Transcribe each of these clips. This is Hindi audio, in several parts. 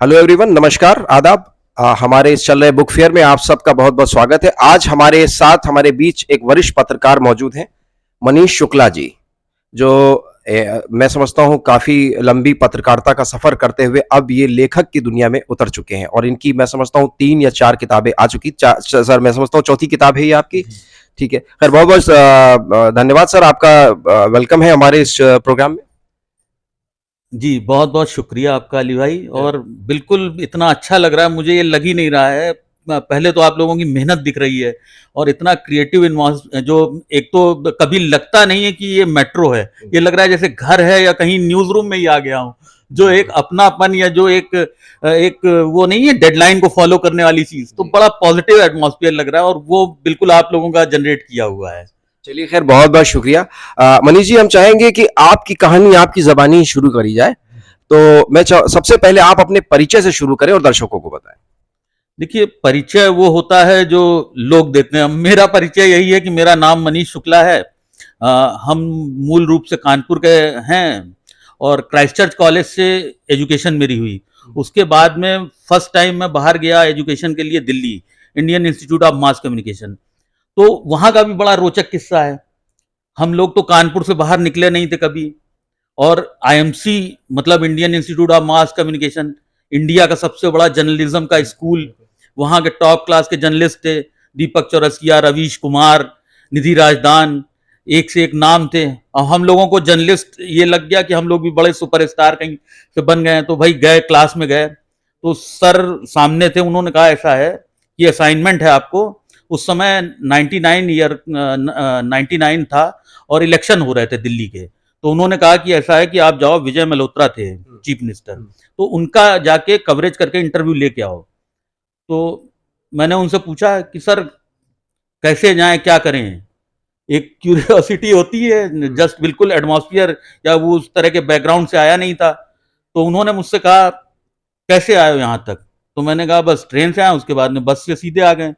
हेलो एवरीवन, नमस्कार, आदाब। हमारे इस चल रहे बुक फेयर में आप सबका बहुत बहुत स्वागत है। आज हमारे साथ हमारे बीच एक वरिष्ठ पत्रकार मौजूद हैं, मनीष शुक्ला जी, जो मैं समझता हूं काफी लंबी पत्रकारिता का सफर करते हुए अब ये लेखक की दुनिया में उतर चुके हैं और इनकी मैं समझता हूं 3 या 4 किताबें आ चुकी। सर, मैं समझता हूं चौथी किताब है ये आपकी। ठीक है, खैर बहुत बहुत धन्यवाद सर, आपका वेलकम है हमारे इस प्रोग्राम में। जी, बहुत-बहुत शुक्रिया आपका अली भाई। और बिल्कुल इतना अच्छा लग रहा है, मुझे ये लग ही नहीं रहा है। पहले तो आप लोगों की मेहनत दिख रही है और इतना क्रिएटिव इन्वॉल्व, जो एक तो कभी लगता नहीं है कि ये मेट्रो है, ये लग रहा है जैसे घर है या कहीं न्यूज़ रूम में ही आ गया हूँ। जो एक अपनापन या जो एक वो नहीं है डेडलाइन को फॉलो करने वाली चीज़, तो बड़ा पॉजिटिव एटमॉस्फेयर लग रहा है और वो बिल्कुल आप लोगों का जनरेट किया हुआ है। चलिए, खैर बहुत बहुत शुक्रिया। मनीष जी, हम चाहेंगे कि आपकी कहानी आपकी जबानी शुरू करी जाए, तो मैं सबसे पहले आप अपने परिचय से शुरू करें और दर्शकों को बताएं। देखिए, परिचय वो होता है जो लोग देते हैं। मेरा परिचय यही है कि मेरा नाम मनीष शुक्ला है। हम मूल रूप से कानपुर के हैं और क्राइस्ट चर्च कॉलेज से एजुकेशन मेरी हुई। उसके बाद में फर्स्ट टाइम मैं बाहर गया एजुकेशन के लिए Delhi, Indian institute of mass communication. तो वहाँ का भी बड़ा रोचक किस्सा है। हम लोग तो कानपुर से बाहर निकले नहीं थे कभी। और आईएमसी मतलब Indian institute of mass communication, India का सबसे बड़ा जर्नलिज्म का स्कूल। वहाँ के टॉप क्लास के जर्नलिस्ट थे, दीपक चौरसिया, रवीश कुमार, निधि राजदान, एक से एक नाम थे। और हम लोगों को जर्नलिस्ट ये लग गया कि हम लोग भी बड़े सुपरस्टार कहीं से बन गए हैं। तो भाई गए, क्लास में गए तो सर सामने थे, उन्होंने कहा ऐसा है कि असाइनमेंट है आपको। उस समय 99 था और इलेक्शन हो रहे थे दिल्ली के। तो उन्होंने कहा कि ऐसा है कि आप जाओ, विजय मल्होत्रा थे चीफ मिनिस्टर, तो उनका जाके कवरेज करके इंटरव्यू लेके आओ। तो मैंने उनसे पूछा कि सर कैसे जाएं, क्या करें। एक क्यूरियोसिटी होती है, जस्ट बिल्कुल एटमॉस्फेयर या वो उस तरह के बैकग्राउंड से आया नहीं था। तो उन्होंने मुझसे कहा कैसे आए हो यहाँ तक। तो मैंने कहा बस ट्रेन से आया, उसके बाद में बस से सीधे आ गए।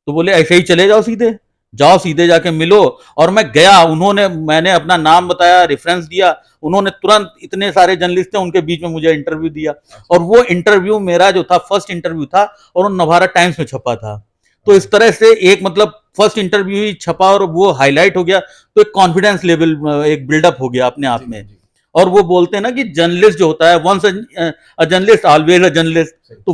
तो बोले ऐसे ही चले जाओ, सीधे जाओ, सीधे जाके मिलो। और मैं गया, मैंने अपना नाम बताया, रेफरेंस दिया, उन्होंने तुरंत, इतने सारे जर्नलिस्ट थे उनके बीच में मुझे इंटरव्यू दिया। और वो इंटरव्यू मेरा जो था फर्स्ट इंटरव्यू था और वो नवारा टाइम्स में छपा था। तो इस तरह से एक मतलब फर्स्ट इंटरव्यू ही छपा और वो हाईलाइट हो गया। तो एक कॉन्फिडेंस लेवल, एक बिल्डअप हो गया अपने आप में। और वो बोलते हैं ना कि जर्नलिस्ट जो होता है, once a journalist always a journalist. तो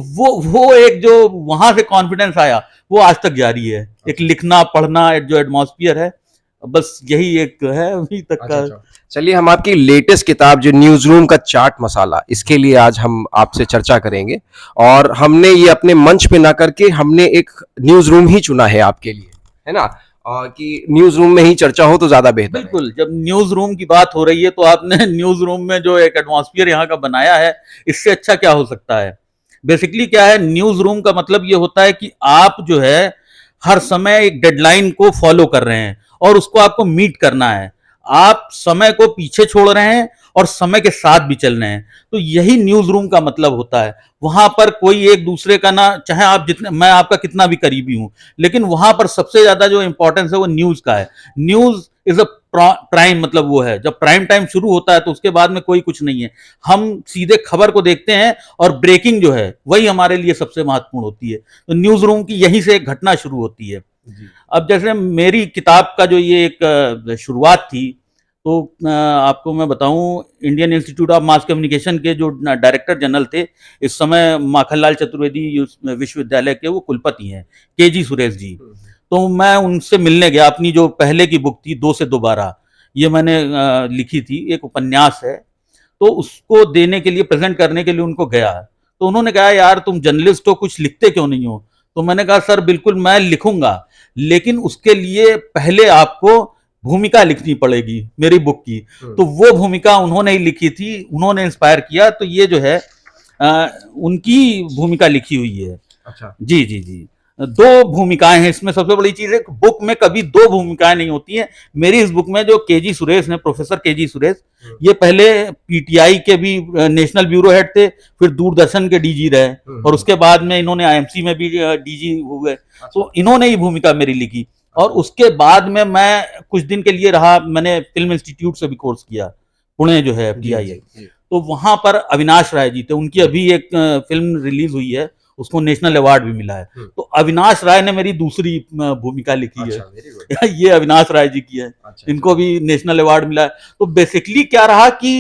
वो एक जो वहां से कॉन्फिडेंस आया वो आज तक जारी है। एक लिखना पढ़ना जो एटमॉस्फेयर है, बस यही एक है अभी तक का। चलिए, हम आपकी लेटेस्ट किताब जो न्यूज रूम का चाट मसाला, इसके लिए आज हम आपसे चर्चा करेंगे। और हमने ये अपने मंच पे ना करके हमने एक न्यूज रूम ही चुना है आपके लिए, है ना, और कि न्यूज रूम में ही चर्चा हो तो ज्यादा बेहतर है। बिल्कुल, जब न्यूज रूम की बात हो रही है तो आपने न्यूज रूम में जो एक एटमॉस्फेयर यहाँ का बनाया है, इससे अच्छा क्या हो सकता है। बेसिकली क्या है, न्यूज रूम का मतलब ये होता है कि आप जो है हर समय एक डेडलाइन को फॉलो कर रहे हैं और उसको आपको मीट करना है। आप समय को पीछे छोड़ रहे हैं और समय के साथ भी चल रहे हैं। तो यही न्यूज रूम का मतलब होता है। वहां पर कोई एक दूसरे का ना, चाहे आप जितने, मैं आपका कितना भी करीबी हूं, लेकिन वहां पर सबसे ज्यादा जो इंपॉर्टेंस है वो न्यूज का है। न्यूज इज अ प्राइम, मतलब वो है जब प्राइम टाइम शुरू होता है तो उसके बाद में कोई कुछ नहीं है। हम सीधे खबर को देखते हैं और ब्रेकिंग जो है वही हमारे लिए सबसे महत्वपूर्ण होती है। तो न्यूज रूम की यहीं से एक घटना शुरू होती है। अब जैसे मेरी किताब का जो ये एक शुरुआत थी, तो आपको मैं बताऊं, Indian institute of mass communication के जो डायरेक्टर जनरल थे इस समय, माखनलाल चतुर्वेदी विश्वविद्यालय के वो कुलपति हैं, केजी सुरेश जी। तो मैं उनसे मिलने गया। अपनी जो पहले की बुक थी 2 से दोबारा, ये मैंने लिखी थी, एक उपन्यास है, तो उसको देने के लिए, प्रेजेंट करने के लिए उनको गया। तो उन्होंने कहा यार तुम जर्नलिस्ट हो, कुछ लिखते क्यों नहीं हो। तो मैंने कहा सर बिल्कुल मैं लिखूंगा, लेकिन उसके लिए पहले आपको भूमिका लिखनी पड़ेगी मेरी बुक की। तो वो भूमिका उन्होंने ही लिखी थी, उन्होंने इंस्पायर किया। तो ये जो है उनकी भूमिका लिखी हुई है। अच्छा। जी जी जी, 2 भूमिकाएं हैं इसमें। सबसे बड़ी चीज है, बुक में कभी 2 भूमिकाएं नहीं होती हैं। मेरी इस बुक में जो केजी सुरेश ने, प्रोफेसर केजी सुरेश, ये पहले पीटीआई के भी नेशनल ब्यूरो हेड थे, फिर दूरदर्शन के डीजी रहे और उसके बाद में इन्होंने आईएमसी में भी डीजी हुए। तो इन्होंने ही भूमिका मेरी लिखी। और उसके बाद में मैं कुछ दिन के लिए रहा, मैंने फिल्म इंस्टीट्यूट से भी कोर्स किया, पुणे जो है पीआईआई। तो वहां पर अविनाश राय जी थे, उनकी अभी एक फिल्म रिलीज हुई है, उसको नेशनल अवार्ड भी मिला है। तो अविनाश राय ने मेरी दूसरी भूमिका लिखी अच्छा, है। Very good. ये अविनाश राय जी की है, अच्छा, इनको भी नेशनल अवार्ड मिला है। तो बेसिकली क्या रहा कि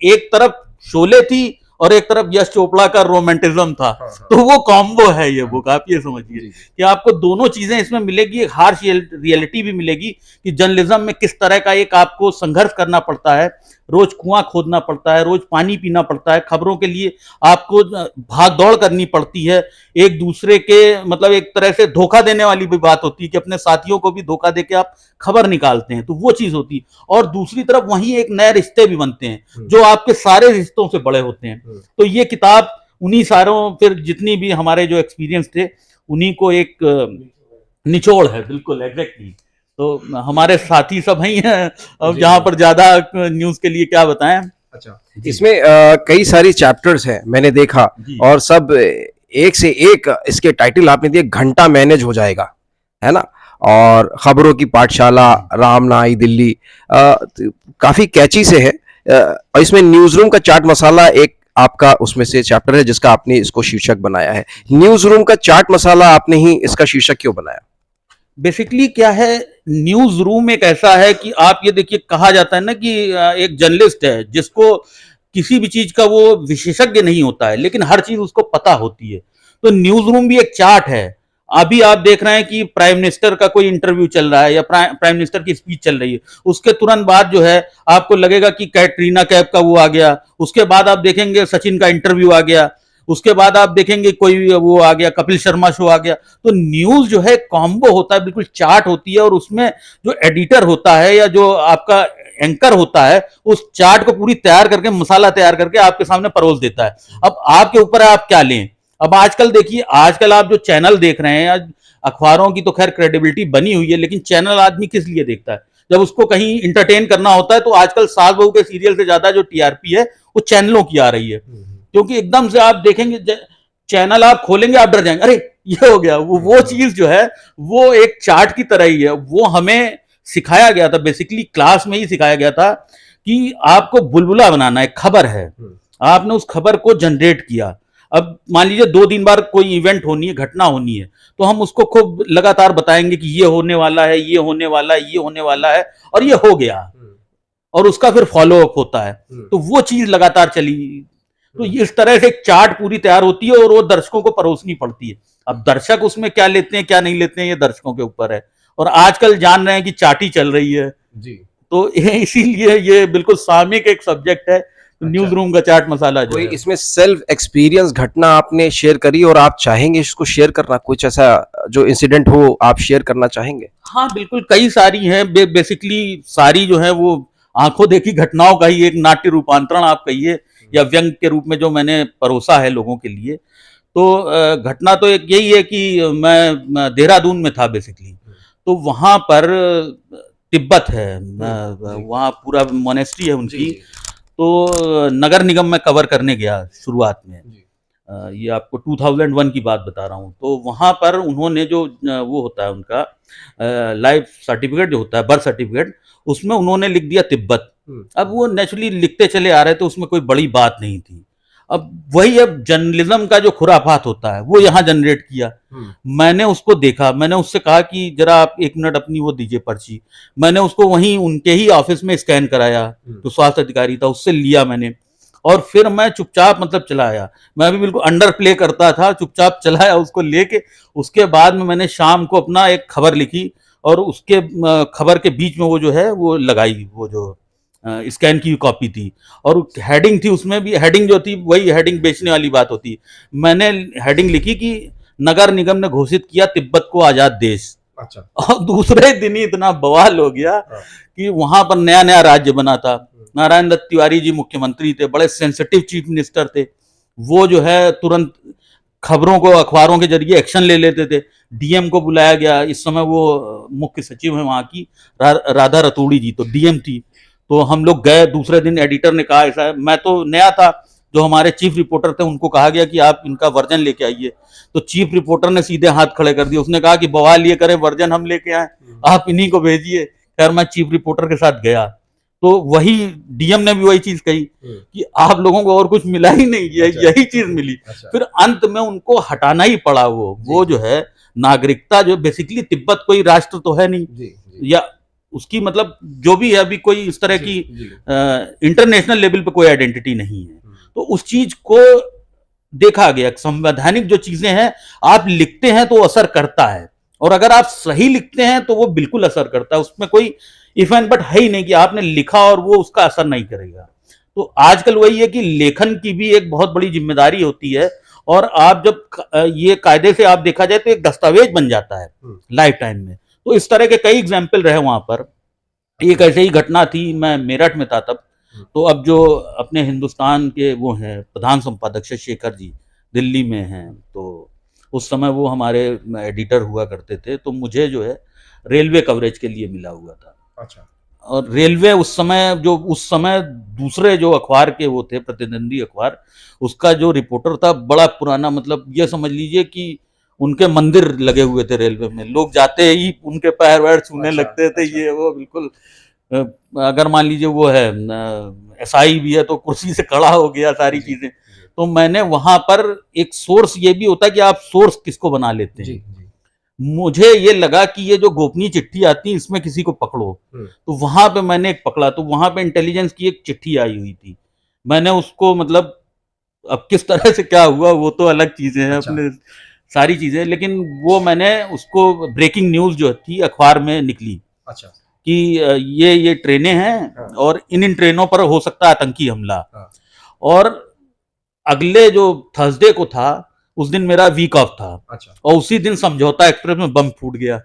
एक तरफ शोले थी और एक तरफ यश चोपड़ा का रोमांटिज्म था, हाँ, हाँ। तो वो कॉम्बो है ये बुक, आप ये समझिए जी, कि आपको दोनों चीजें इसमें मिलेगी, एक हार्श रियलिटी भी मिलेगी कि जर्नलिज्म में किस तरह का एक आपको संघर्ष करना पड़ता है, रोज कुआं खोदना पड़ता है, रोज पानी पीना पड़ता है, खबरों के लिए आपको भाग दौड़ करनी पड़ती है, एक दूसरे के मतलब एक तरह से धोखा देने वाली भी बात होती है कि अपने साथियों को भी धोखा देके आप खबर निकालते हैं, तो वो चीज होती है। और दूसरी तरफ वहीं एक नए रिश्ते भी बनते हैं जो आपके सारे रिश्तों से बड़े होते हैं। तो ये किताब उन्हीं सारों, फिर जितनी भी हमारे जो एक्सपीरियंस थे उन्हीं को एक निचोड़ है, बिल्कुल एग्जैक्टली। तो हमारे साथी सब ही हैं, अब जी, जहां जी। पर ज्यादा न्यूज के लिए क्या बताएं। अच्छा, इसमें कई सारी चैप्टर्स हैं मैंने देखा, जी और सब एक से एक इसके टाइटल आपने दिए, घंटा मैनेज हो जाएगा, है ना, और खबरों की पाठशाला, राम ना आई दिल्ली, काफी कैची से है। और इसमें न्यूज रूम का चाट मसाला एक आपका उसमें से चैप्टर है जिसका आपने इसको शीर्षक बनाया है। न्यूज रूम का चाट मसाला आपने ही इसका शीर्षक क्यों बनाया? बेसिकली क्या है, न्यूज रूम एक ऐसा है कि आप ये देखिए, कहा जाता है ना कि एक जर्नलिस्ट है जिसको किसी भी चीज का वो विशेषज्ञ नहीं होता है, लेकिन हर चीज उसको पता होती है। तो न्यूज रूम भी एक चार्ट है। अभी आप देख रहे हैं कि प्राइम मिनिस्टर का कोई इंटरव्यू चल रहा है या प्राइम मिनिस्टर की स्पीच चल रही है, उसके तुरंत बाद जो है आपको लगेगा कि कैटरीना कैफ का वो आ गया, उसके बाद आप देखेंगे सचिन का इंटरव्यू आ गया, उसके बाद आप देखेंगे कोई वो आ गया, कपिल शर्मा शो आ गया। तो न्यूज जो है कॉम्बो होता है, बिल्कुल चार्ट होती है, और उसमें जो एडिटर होता है या जो आपका एंकर होता है उस चार्ट को पूरी तैयार करके, मसाला तैयार करके आपके सामने परोस देता है। अब आपके ऊपर है आप क्या लें। अब आजकल देखिए, आजकल आप जो चैनल देख रहे हैं, या अखबारों की तो खैर क्रेडिबिलिटी बनी हुई है, लेकिन चैनल आदमी किस लिए देखता है? जब उसको कहीं इंटरटेन करना होता है। तो आजकल सास बहू के सीरियल से ज्यादा जो टीआरपी है वो चैनलों की आ रही है, क्योंकि एकदम से आप देखेंगे चैनल आप खोलेंगे, आप डर जाएंगे, अरे ये हो गया। वो चीज जो है वो एक चार्ट की तरह ही है। वो हमें सिखाया गया था, बेसिकली क्लास में ही सिखाया गया था कि आपको बुलबुला बनाना है, खबर है, आपने उस खबर को जनरेट किया। अब मान लीजिए 2 दिन बाद कोई इवेंट होनी है, घटना होनी है, तो हम उसको खूब लगातार बताएंगे कि ये होने वाला है, ये होने वाला है, ये होने वाला है, और ये हो गया, और उसका फिर फॉलो अप होता है। तो वो चीज लगातार चली। तो इस तरह से एक चार्ट पूरी तैयार होती है और वो दर्शकों को परोसनी पड़ती है। अब दर्शक उसमें क्या लेते हैं क्या नहीं लेते हैं, ये दर्शकों के ऊपर है। और आजकल जान रहे हैं कि चाटी चल रही है जी। तो इसीलिए ये बिल्कुल सामयिक एक सब्जेक्ट है। न्यूज रूम का चाट मसाला जो कोई है। इसमें सेल्फ एक्सपीरियंस घटना आपने शेयर करी और आप चाहेंगे इसको शेयर करना, कुछ ऐसा जो इंसिडेंट हो आप शेयर करना चाहेंगे? हाँ बिल्कुल, कई सारी हैं। बेसिकली सारी जो है वो आंखों देखी घटनाओं का ही एक नाट्य रूपांतरण आप कहिए, या व्यंग के रूप में जो मैंने परोसा है लोगों के लिए। तो घटना तो एक यही है कि मैं देहरादून में था बेसिकली। तो वहां पर तिब्बत है, वहाँ पूरा मोनेस्ट्री है उनकी। तो नगर निगम में कवर करने गया शुरुआत में। ये आपको 2001 की बात बता रहा हूँ। तो वहाँ पर उन्होंने जो वो होता है उनका लाइफ सर्टिफिकेट जो होता है, बर्थ सर्टिफिकेट, उसमें उन्होंने लिख दिया तिब्बत। अब वो नेचुरली लिखते चले आ रहे थे, उसमें कोई बड़ी बात नहीं थी। अब वही, अब जर्नलिज्म का जो खुराफात होता है वो यहाँ जनरेट किया। मैंने उसको देखा, मैंने उससे कहा कि जरा आप 1 मिनट अपनी वो दीजिए पर्ची। मैंने उसको वहीं उनके ही ऑफिस में स्कैन कराया, तो स्वास्थ्य अधिकारी था, उससे लिया मैंने, और फिर मैं चुपचाप मतलब चलाया। मैं भी बिल्कुल अंडर प्ले करता था, चुपचाप चलाया उसको लेके। उसके बाद में मैंने शाम को अपना एक खबर लिखी, और उसके खबर के बीच में वो जो है वो लगाई, वो जो स्कैन की कॉपी थी, और हेडिंग थी, उसमें भी हेडिंग जो थी वही हेडिंग बेचने वाली बात होती। मैंने हेडिंग लिखी कि नगर निगम ने घोषित किया तिब्बत को आजाद देश। अच्छा। और दूसरे दिन ही इतना बवाल हो गया कि वहां पर नया नया राज्य बना था। नारायण दत्त तिवारी जी मुख्यमंत्री थे, बड़े सेंसिटिव चीफ मिनिस्टर थे। वो जो है तुरंत खबरों को अखबारों के जरिए एक्शन ले लेते थे। डीएम को बुलाया गया, इस समय वो मुख्य सचिव है वहां की, राधा रतूड़ी जी, तो डीएम थी। तो हम लोग गए, दूसरे दिन एडिटर ने कहा ऐसा है, मैं तो नया था, जो हमारे चीफ रिपोर्टर थे उनको कहा गया कि आप इनका वर्जन लेके आइए। तो चीफ रिपोर्टर ने सीधे हाथ खड़े कर दिए, उसने कहा कि बवाल ये करे, वर्जन हम लेके आए, आप इन्हीं को भेजिए। खैर मैं चीफ रिपोर्टर के साथ गया, तो वही डीएम ने भी वही चीज कही कि आप लोगों को और कुछ मिला ही नहीं, यही चीज मिली। फिर अंत में उनको हटाना ही पड़ा। वो जो है नागरिकता, जो बेसिकली तिब्बत कोई राष्ट्र तो है नहीं, या उसकी मतलब जो भी है अभी कोई इस तरह की इंटरनेशनल लेवल पे कोई आइडेंटिटी नहीं है। तो उस चीज को देखा गया, संवैधानिक जो चीजें हैं आप लिखते हैं तो असर करता है, और अगर आप सही लिखते हैं तो वो बिल्कुल असर करता है। उसमें कोई इफ एंड बट है ही नहीं कि आपने लिखा और वो उसका असर नहीं करेगा। तो आजकल वही है कि लेखन की भी एक बहुत बड़ी जिम्मेदारी होती है, और आप जब ये कायदे से आप देखा जाए तो एक दस्तावेज बन जाता है लाइफ टाइम में। तो इस तरह के कई एग्जाम्पल रहे वहां पर। एक ऐसे ही घटना थी, मैं मेरठ में था तब। तो अब जो अपने हिंदुस्तान के वो हैं प्रधान संपादक शेखर जी दिल्ली में हैं, तो उस समय वो हमारे एडिटर हुआ करते थे। तो मुझे जो है रेलवे कवरेज के लिए मिला हुआ था। अच्छा। और रेलवे उस समय दूसरे जो अखबार के वो थे, प्रतिद्वंदी अखबार, उसका जो रिपोर्टर था बड़ा पुराना, मतलब ये समझ लीजिए कि उनके मंदिर लगे हुए थे रेलवे में, लोग जाते ही उनके पैर वैर छूने लगते थे। ये वो बिल्कुल अगर मान लीजिए वो है एसआई भी है तो कुर्सी से खड़ा हो गया, सारी चीजें। तो मैंने वहां पर एक सोर्स ये भी होता है कि आप सोर्स किसको बना लेते हैं। मुझे ये लगा कि ये जो गोपनीय चिट्ठी आती है इसमें किसी को पकड़ो, तो वहां पे मैंने एक पकड़ा। तो वहां पे इंटेलिजेंस की एक चिट्ठी आई हुई थी, मैंने उसको मतलब अब किस तरह से क्या हुआ वो तो अलग चीजें हैं, अपने सारी चीजें, लेकिन वो मैंने उसको ब्रेकिंग न्यूज जो थी अखबार में निकली। अच्छा। कि ये ट्रेनें हैं और इन ट्रेनों पर हो सकता है आतंकी हमला। और अगले जो थर्सडे को था उस दिन मेरा वीक ऑफ था। अच्छा। और उसी दिन समझौता एक्सप्रेस में बम फूट गया।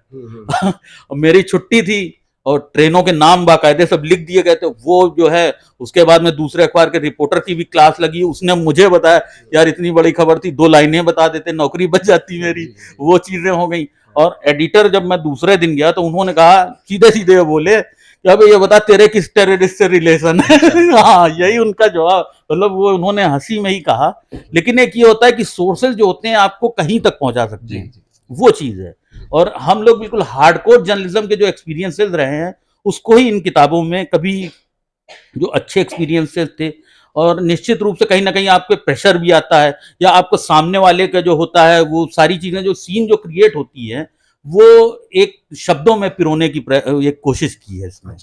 और मेरी छुट्टी थी और ट्रेनों के नाम बाकायदे सब लिख दिए गए थे। वो जो है उसके बाद में दूसरे अखबार के रिपोर्टर की भी क्लास लगी, उसने मुझे बताया यार इतनी बड़ी खबर थी, 2 लाइनें बता देते नौकरी बच जाती मेरी। वो चीजें हो गई। और एडिटर जब मैं दूसरे दिन गया तो उन्होंने कहा, सीधे सीधे बोले कि अब ये बता तेरे किस टेररिस्ट से रिलेशन है। हाँ, यही उनका जवाब, मतलब वो उन्होंने हंसी में ही कहा। लेकिन एक ये होता है कि सोर्सेज जो होते हैं आपको कहीं तक पहुंचा सकते हैं, वो चीज है। और हम लोग बिल्कुल हार्डकोर जर्नलिज्म के जो एक्सपीरियंसेस रहे हैं उसको ही इन किताबों में, कभी जो अच्छे एक्सपीरियंसेस थे, और निश्चित रूप से कहीं ना कहीं आपके प्रेशर भी आता है, या आपको सामने वाले का जो होता है वो सारी चीजें, जो सीन जो क्रिएट होती है वो एक शब्दों में पिरोने की एक कोशिश की है इसमें।